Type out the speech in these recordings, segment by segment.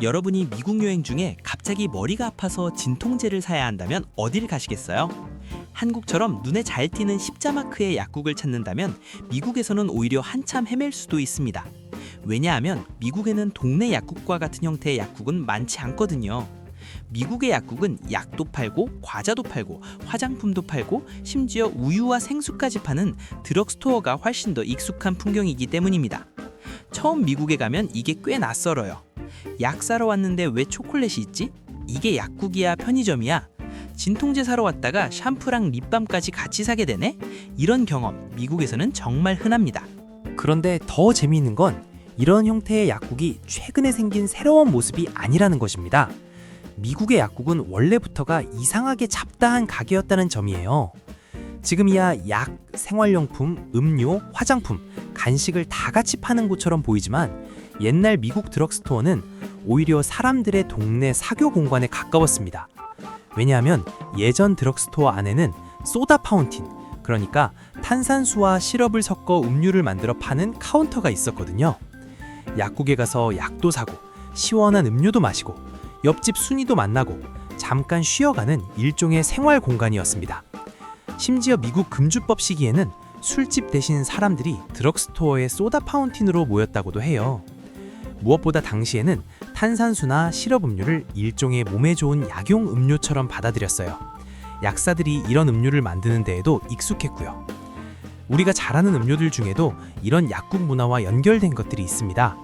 여러분이 미국 여행 중에 갑자기 머리가 아파서 진통제를 사야 한다면 어딜 가시겠어요? 한국처럼 눈에 잘 띄는 십자마크의 약국을 찾는다면 미국에서는 오히려 한참 헤맬 수도 있습니다. 왜냐하면 미국에는 동네 약국과 같은 형태의 약국은 많지 않거든요. 미국의 약국은 약도 팔고 과자도 팔고 화장품도 팔고 심지어 우유와 생수까지 파는 드럭스토어가 훨씬 더 익숙한 풍경이기 때문입니다. 처음 미국에 가면 이게 꽤 낯설어요. 약 사러 왔는데 왜 초콜릿이 있지? 이게 약국이야 편의점이야? 진통제 사러 왔다가 샴푸랑 립밤까지 같이 사게 되네? 이런 경험 미국에서는 정말 흔합니다. 그런데 더 재미있는 건 이런 형태의 약국이 최근에 생긴 새로운 모습이 아니라는 것입니다. 미국의 약국은 원래부터가 이상하게 잡다한 가게였다는 점이에요. 지금이야 약, 생활용품, 음료, 화장품, 간식을 다 같이 파는 곳처럼 보이지만 옛날 미국 드럭스토어는 오히려 사람들의 동네 사교 공간에 가까웠습니다. 왜냐하면 예전 드럭스토어 안에는 소다 파운틴, 그러니까 탄산수와 시럽을 섞어 음료를 만들어 파는 카운터가 있었거든요. 약국에 가서 약도 사고 시원한 음료도 마시고 옆집 순이도 만나고 잠깐 쉬어가는 일종의 생활 공간이었습니다. 심지어 미국 금주법 시기에는 술집 대신 사람들이 드럭스토어의 소다 파운틴으로 모였다고도 해요. 무엇보다 당시에는 탄산수나 시럽 음료를 일종의 몸에 좋은 약용 음료처럼 받아들였어요. 약사들이 이런 음료를 만드는 데에도 익숙했고요. 우리가 잘 아는 음료들 중에도 이런 약국 문화와 연결된 것들이 있습니다.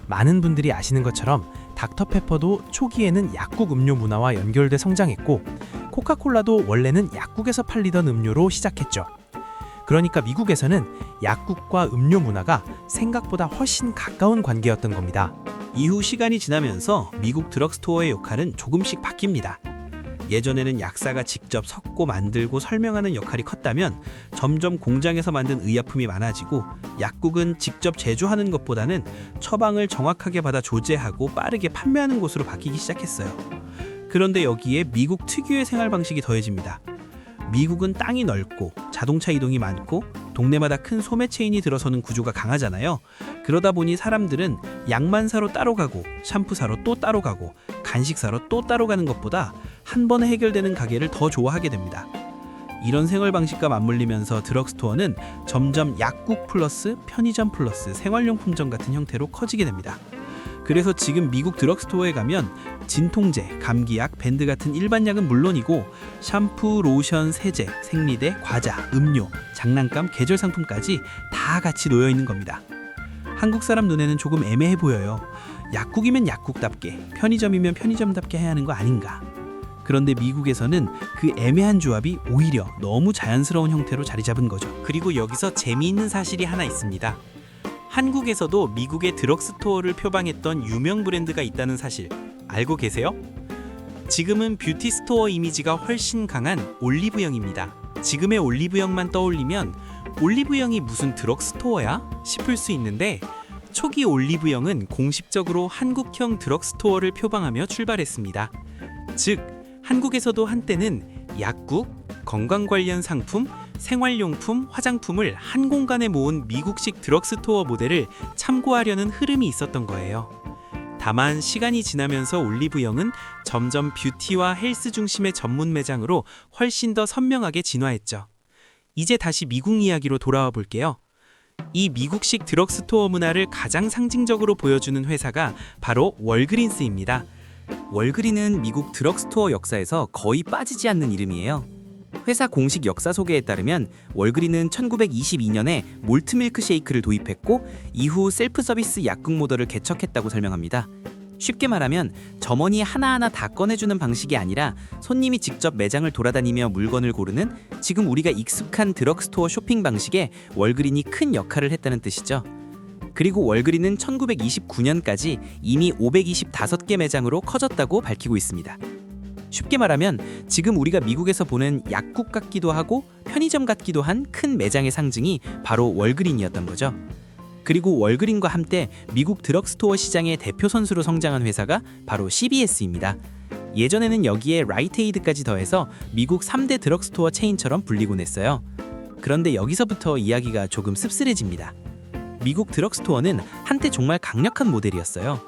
많은 분들이 아시는 것처럼 닥터페퍼도 초기에는 약국 음료 문화와 연결돼 성장했고 코카콜라도 원래는 약국에서 팔리던 음료로 시작했죠. 그러니까 미국에서는 약국과 음료 문화가 생각보다 훨씬 가까운 관계였던 겁니다. 이후 시간이 지나면서 미국 드럭스토어의 역할은 조금씩 바뀝니다. 예전에는 약사가 직접 섞고 만들고 설명하는 역할이 컸다면 점점 공장에서 만든 의약품이 많아지고 약국은 직접 제조하는 것보다는 처방을 정확하게 받아 조제하고 빠르게 판매하는 곳으로 바뀌기 시작했어요. 그런데 여기에 미국 특유의 생활 방식이 더해집니다. 미국은 땅이 넓고 자동차 이동이 많고 동네마다 큰 소매 체인이 들어서는 구조가 강하잖아요. 그러다 보니 사람들은 약만 사러 따로 가고 샴푸 사러 또 따로 가고 간식 사러 또 따로 가는 것보다 한 번에 해결되는 가게를 더 좋아하게 됩니다. 이런 생활 방식과 맞물리면서 드럭스토어는 점점 약국 플러스 편의점 플러스 생활용품점 같은 형태로 커지게 됩니다. 그래서 지금 미국 드럭스토어에 가면 진통제, 감기약, 밴드 같은 일반 약은 물론이고 샴푸, 로션, 세제, 생리대, 과자, 음료, 장난감, 계절 상품까지 다 같이 놓여 있는 겁니다. 한국 사람 눈에는 조금 애매해 보여요. 약국이면 약국답게, 편의점이면 편의점답게 해야 하는 거 아닌가? 그런데 미국에서는 그 애매한 조합이 오히려 너무 자연스러운 형태로 자리 잡은 거죠. 그리고 여기서 재미있는 사실이 하나 있습니다. 한국에서도 미국의 드럭스토어를 표방했던 유명 브랜드가 있다는 사실 알고 계세요? 지금은 뷰티스토어 이미지가 훨씬 강한 올리브영입니다. 지금의 올리브영만 떠올리면 올리브영이 무슨 드럭스토어야? 싶을 수 있는데 초기 올리브영은 공식적으로 한국형 드럭스토어를 표방하며 출발했습니다. 즉, 한국에서도 한때는 약국, 건강 관련 상품, 생활용품, 화장품을 한 공간에 모은 미국식 드럭스토어 모델을 참고하려는 흐름이 있었던 거예요. 다만 시간이 지나면서 올리브영은 점점 뷰티와 헬스 중심의 전문 매장으로 훨씬 더 선명하게 진화했죠. 이제 다시 미국 이야기로 돌아와 볼게요. 이 미국식 드럭스토어 문화를 가장 상징적으로 보여주는 회사가 바로 월그린스입니다. 월그린은 미국 드럭스토어 역사에서 거의 빠지지 않는 이름이에요. 회사 공식 역사 소개에 따르면 월그린은 1922년에 몰트 밀크쉐이크를 도입했고 이후 셀프 서비스 약국 모델을 개척했다고 설명합니다. 쉽게 말하면 점원이 하나하나 다 꺼내주는 방식이 아니라 손님이 직접 매장을 돌아다니며 물건을 고르는 지금 우리가 익숙한 드럭스토어 쇼핑 방식에 월그린이 큰 역할을 했다는 뜻이죠. 그리고 월그린은 1929년까지 이미 525개 매장으로 커졌다고 밝히고 있습니다. 쉽게 말하면 지금 우리가 미국에서 보는 약국 같기도 하고 편의점 같기도 한 큰 매장의 상징이 바로 월그린이었던 거죠. 그리고 월그린과 함께 미국 드럭스토어 시장의 대표 선수로 성장한 회사가 바로 CVS입니다. 예전에는 여기에 라이트에이드까지 더해서 미국 3대 드럭스토어 체인처럼 불리곤 했어요. 그런데 여기서부터 이야기가 조금 씁쓸해집니다. 미국 드럭스토어는 한때 정말 강력한 모델이었어요.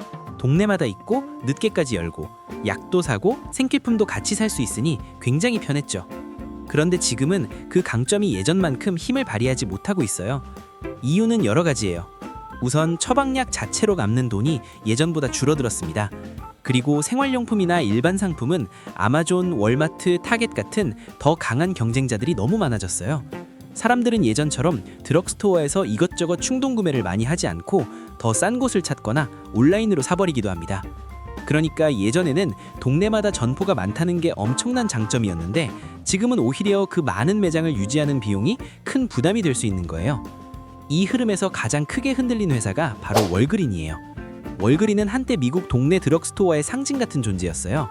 동네마다 있고 늦게까지 열고 약도 사고 생필품도 같이 살 수 있으니 굉장히 편했죠. 그런데 지금은 그 강점이 예전만큼 힘을 발휘하지 못하고 있어요. 이유는 여러 가지예요. 우선 처방약 자체로 갚는 돈이 예전보다 줄어들었습니다. 그리고 생활용품이나 일반 상품은 아마존, 월마트, 타겟 같은 더 강한 경쟁자들이 너무 많아졌어요. 사람들은 예전처럼 드럭스토어에서 이것저것 충동 구매를 많이 하지 않고 더 싼 곳을 찾거나 온라인으로 사버리기도 합니다. 그러니까 예전에는 동네마다 점포가 많다는 게 엄청난 장점이었는데 지금은 오히려 그 많은 매장을 유지하는 비용이 큰 부담이 될 수 있는 거예요. 이 흐름에서 가장 크게 흔들린 회사가 바로 월그린이에요. 월그린은 한때 미국 동네 드럭스토어의 상징 같은 존재였어요.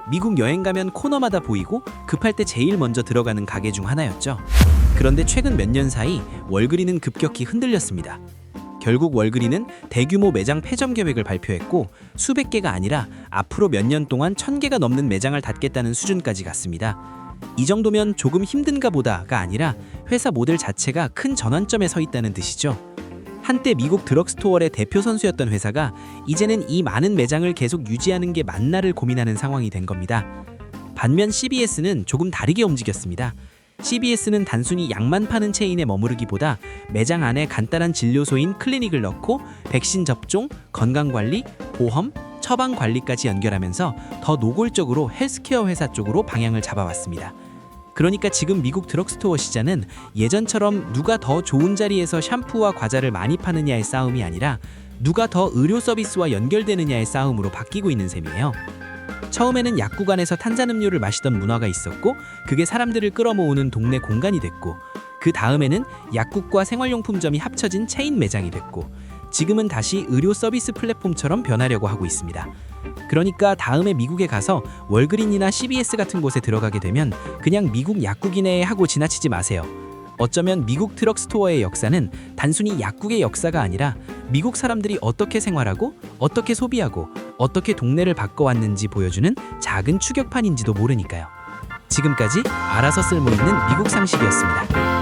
미국 여행 가면 코너마다 보이고 급할 때 제일 먼저 들어가는 가게 중 하나였죠. 그런데 최근 몇 년 사이 월그린은 급격히 흔들렸습니다. 결국 월그린은 대규모 매장 폐점 계획을 발표했고 수백 개가 아니라 앞으로 몇 년 동안 1000개가 넘는 매장을 닫겠다는 수준까지 갔습니다. 이 정도면 조금 힘든가 보다가 아니라 회사 모델 자체가 큰 전환점에 서 있다는 뜻이죠. 한때 미국 드럭스토어의 대표 선수였던 회사가 이제는 이 많은 매장을 계속 유지하는 게 맞나를 고민하는 상황이 된 겁니다. 반면 CVS는 조금 다르게 움직였습니다. CVS는 단순히 약만 파는 체인에 머무르기보다 매장 안에 간단한 진료소인 클리닉을 넣고 백신 접종, 건강관리, 보험, 처방관리까지 연결하면서 더 노골적으로 헬스케어 회사 쪽으로 방향을 잡아왔습니다. 그러니까 지금 미국 드럭스토어 시장은 예전처럼 누가 더 좋은 자리에서 샴푸와 과자를 많이 파느냐의 싸움이 아니라 누가 더 의료 서비스와 연결되느냐의 싸움으로 바뀌고 있는 셈이에요. 처음에는 약국 안에서 탄산음료를 마시던 문화가 있었고 그게 사람들을 끌어모으는 동네 공간이 됐고 그 다음에는 약국과 생활용품점이 합쳐진 체인 매장이 됐고 지금은 다시 의료 서비스 플랫폼처럼 변하려고 하고 있습니다. 그러니까 다음에 미국에 가서 월그린이나 CVS 같은 곳에 들어가게 되면 그냥 미국 약국이네 하고 지나치지 마세요. 어쩌면 미국 드럭스토어의 역사는 단순히 약국의 역사가 아니라 미국 사람들이 어떻게 생활하고 어떻게 소비하고 어떻게 동네를 바꿔왔는지 보여주는 작은 추격판인지도 모르니까요. 지금까지 알아서 쓸모있는 미국 상식이었습니다.